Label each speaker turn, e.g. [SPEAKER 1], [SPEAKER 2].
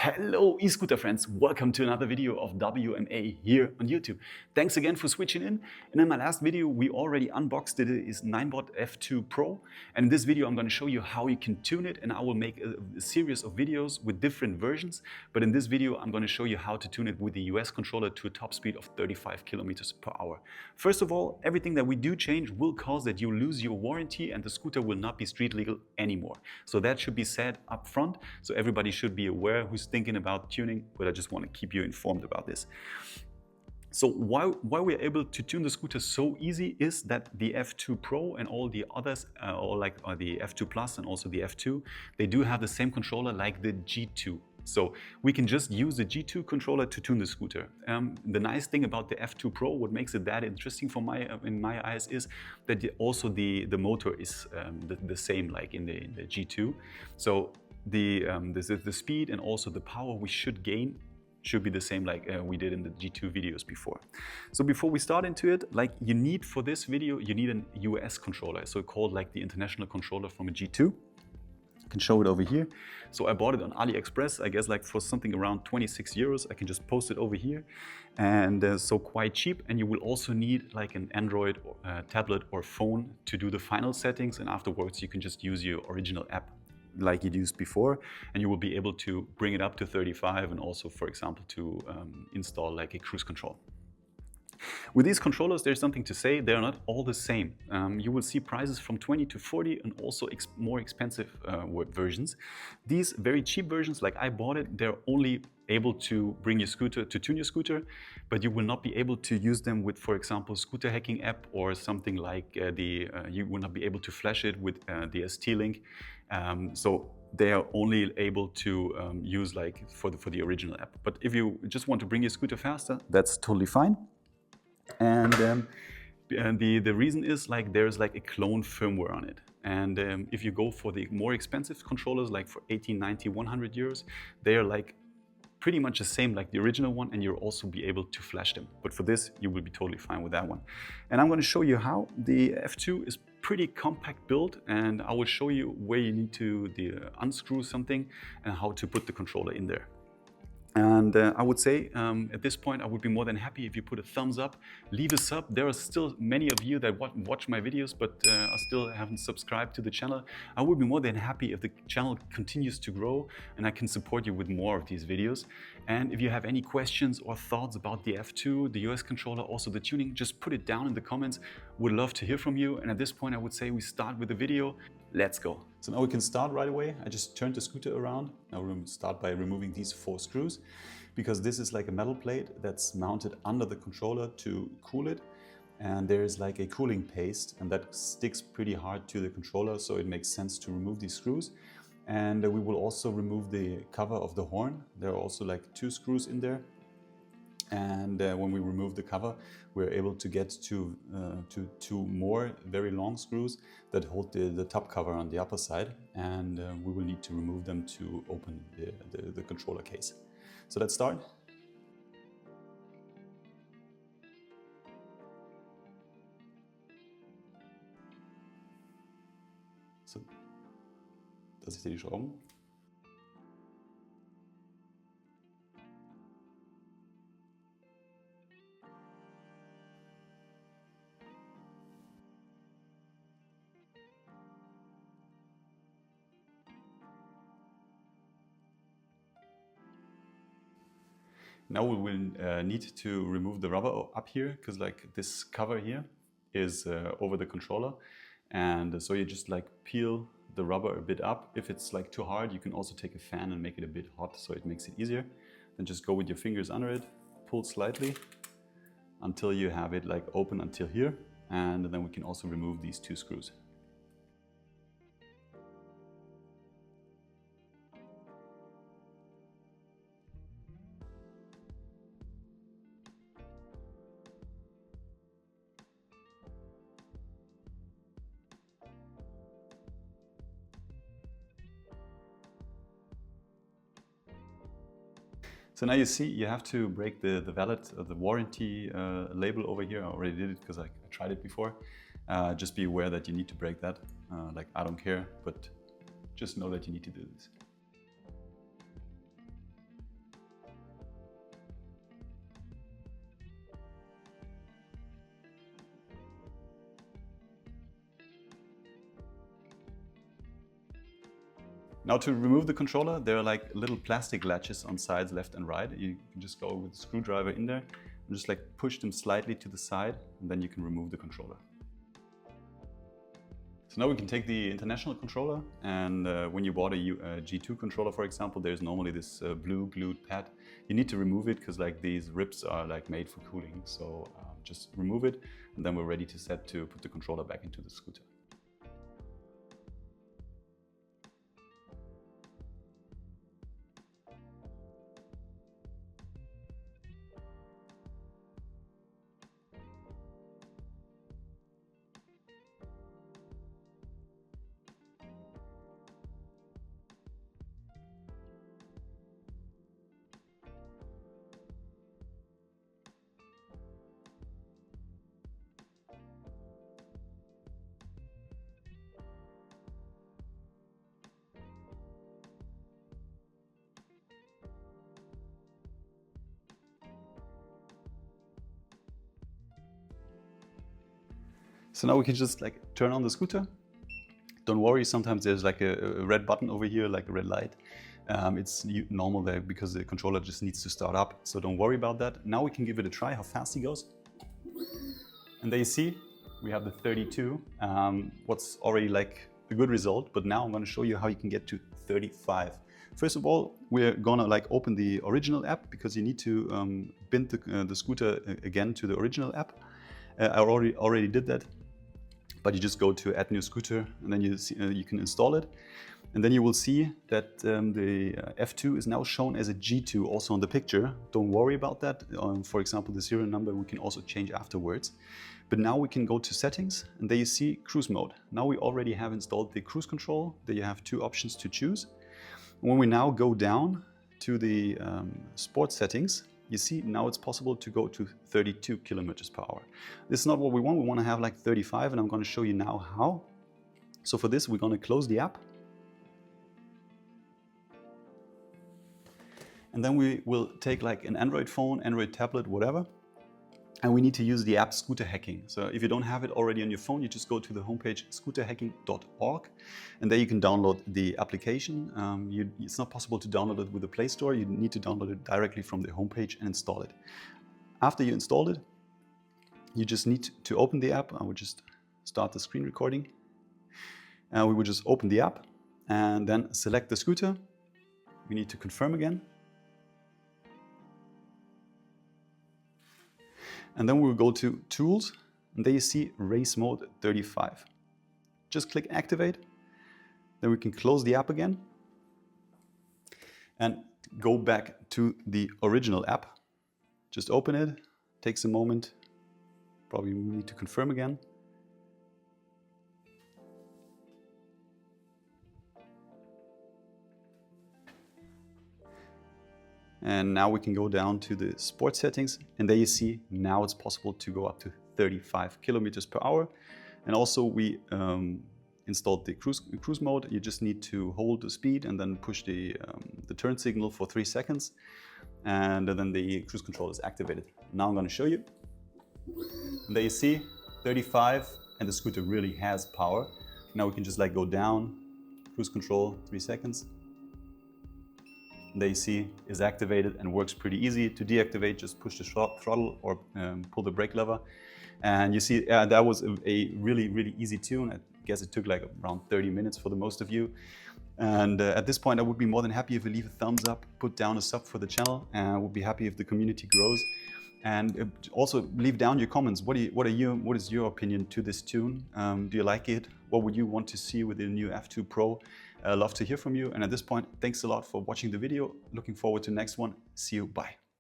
[SPEAKER 1] Hello e-scooter friends, welcome to another video of WMA here on YouTube. Thanks again for switching in. And in my last video we already unboxed it is Ninebot F2 Pro, and in this video I'm going to show you how you can tune it, and I will make a series of videos with different versions. But in this video I'm going to show you how to tune it with the US controller to a top speed of 35 kilometers per hour. First of all, everything that we do change will cause that you lose your warranty and the scooter will not be street legal anymore. So that should be said up front, so everybody should be aware who's thinking about tuning, but I just want to keep you informed about this. So why we're able to tune the scooter so easy is that the F2 Pro and all the others, or the F2 Plus and also the F2, they do have the same controller like the G2. So we can just use the G2 controller to tune the scooter. The nice thing about the F2 Pro, what makes it that interesting in my eyes, is that also the motor is the same like in the G2. So the speed and also the power we should gain should be the same like we did in the G2 videos before. So before we start into it, like you need for this video, you need an US controller, so called like the international controller from a G2. I can show it over here. So I bought it on AliExpress, I guess like for something around 26 euros. I can just post it over here, and so quite cheap. And you will also need like an Android tablet or phone to do the final settings, and afterwards you can just use your original app like you'd used before, and you will be able to bring it up to 35 and also, for example, to install like a cruise control. With these controllers, there's something to say, they're not all the same. You will see prices from 20 to 40 and also more expensive versions. These very cheap versions, like I bought it, they're only able to bring your scooter, to tune your scooter, but you will not be able to use them with, for example, Scooterhacking App or something like you will not be able to flash it with the ST-Link. So they are only able to use like for the original app. But if you just want to bring your scooter faster, that's totally fine. And the reason is like there's like a clone firmware on it. And if you go for the more expensive controllers, like for 80, 90, 100 euros, they are like pretty much the same like the original one, and you'll also be able to flash them. But for this, you will be totally fine with that one. And I'm going to show you how. The F2 is pretty compact build, and I will show you where you need to unscrew something and how to put the controller in there. And I would say at this point I would be more than happy if you put a thumbs up, leave a sub. There are still many of you that watch my videos but still haven't subscribed to the channel. I would be more than happy if the channel continues to grow and I can support you with more of these videos. And if you have any questions or thoughts about the F2, the US controller, also the tuning, just put it down in the comments. Would love to hear from you. And at this point I would say we start with the video. Let's go. So now we can start right away. I just turned the scooter around. Now we'll start by removing these 4 screws, because this is like a metal plate that's mounted under the controller to cool it. And there's like a cooling paste, and that sticks pretty hard to the controller, so it makes sense to remove these screws. And we will also remove the cover of the horn. There are also like 2 screws in there. And when we remove the cover, we're able to get to 2 more very long screws that hold the top cover on the upper side. And we will need to remove them to open the controller case. So let's start. So, das ist hier die Schrauben. Now we will need to remove the rubber up here, because like this cover here is over the controller, and so you just like peel the rubber a bit up. If it's like too hard, you can also take a fan and make it a bit hot, so it makes it easier. Then just go with your fingers under it, pull slightly until you have it like open until here, and then we can also remove these 2 screws. So now you see you have to break the warranty label over here. I already did it because I tried it before. Just be aware that you need to break that. Like I don't care, but just know that you need to do this. Now to remove the controller, there are like little plastic latches on sides left and right. You can just go with a screwdriver in there and just like push them slightly to the side, and then you can remove the controller. So now we can take the international controller, and when you bought a G2 controller, for example, there's normally this blue glued pad. You need to remove it because like these ribs are like made for cooling. So just remove it, and then we're ready to set to put the controller back into the scooter. So now we can just like turn on the scooter. Don't worry, sometimes there's like a red button over here, like a red light. It's normal there because the controller just needs to start up. So don't worry about that. Now we can give it a try, how fast he goes. And there you see, we have the 32. What's already like a good result, but now I'm going to show you how you can get to 35. First of all, we're gonna like open the original app because you need to bind the scooter again to the original app. I already did that. But you just go to add new scooter, and then you can install it. And then you will see that the F2 is now shown as a G2 also on the picture. Don't worry about that. For example, the serial number we can also change afterwards. But now we can go to settings, and there you see cruise mode. Now we already have installed the cruise control. There you have two options to choose. When we now go down to the sport settings, you see now it's possible to go to 32 kilometers per hour. This is not what we want. We want to have like 35, and I'm going to show you now how. So for this, we're going to close the app. And then we will take like an Android phone, Android tablet, whatever. And we need to use the app Scooterhacking. So if you don't have it already on your phone, you just go to the homepage scooterhacking.org, and there you can download the application. It's not possible to download it with the Play Store. You need to download it directly from the homepage and install it. After you installed it, you just need to open the app. I would just start the screen recording. And we would just open the app and then select the scooter. We need to confirm again. And then we'll go to Tools, and there you see Race Mode 35. Just click Activate. Then we can close the app again and go back to the original app. Just open it, takes a moment. Probably we need to confirm again. And now we can go down to the sport settings, and there you see now it's possible to go up to 35 kilometers per hour. And also we installed the cruise mode. You just need to hold the speed and then push the turn signal for 3 seconds, and then the cruise control is activated. Now I'm going to show you. And there you see 35, and the scooter really has power. Now we can just like go down, cruise control, 3 seconds. There you see is activated and works pretty easy. To deactivate, just push the throttle or pull the brake lever. And you see that was a really easy tune. I guess it took like around 30 minutes for the most of you. And at this point, I would be more than happy if you leave a thumbs up, put down a sub for the channel, and I would be happy if the community grows. And also leave down your comments. What is your opinion to this tune? Do you like it? What would you want to see with the new F2 Pro? Love to hear from you. And at this point, thanks a lot for watching the video. Looking forward to the next one. See you. Bye.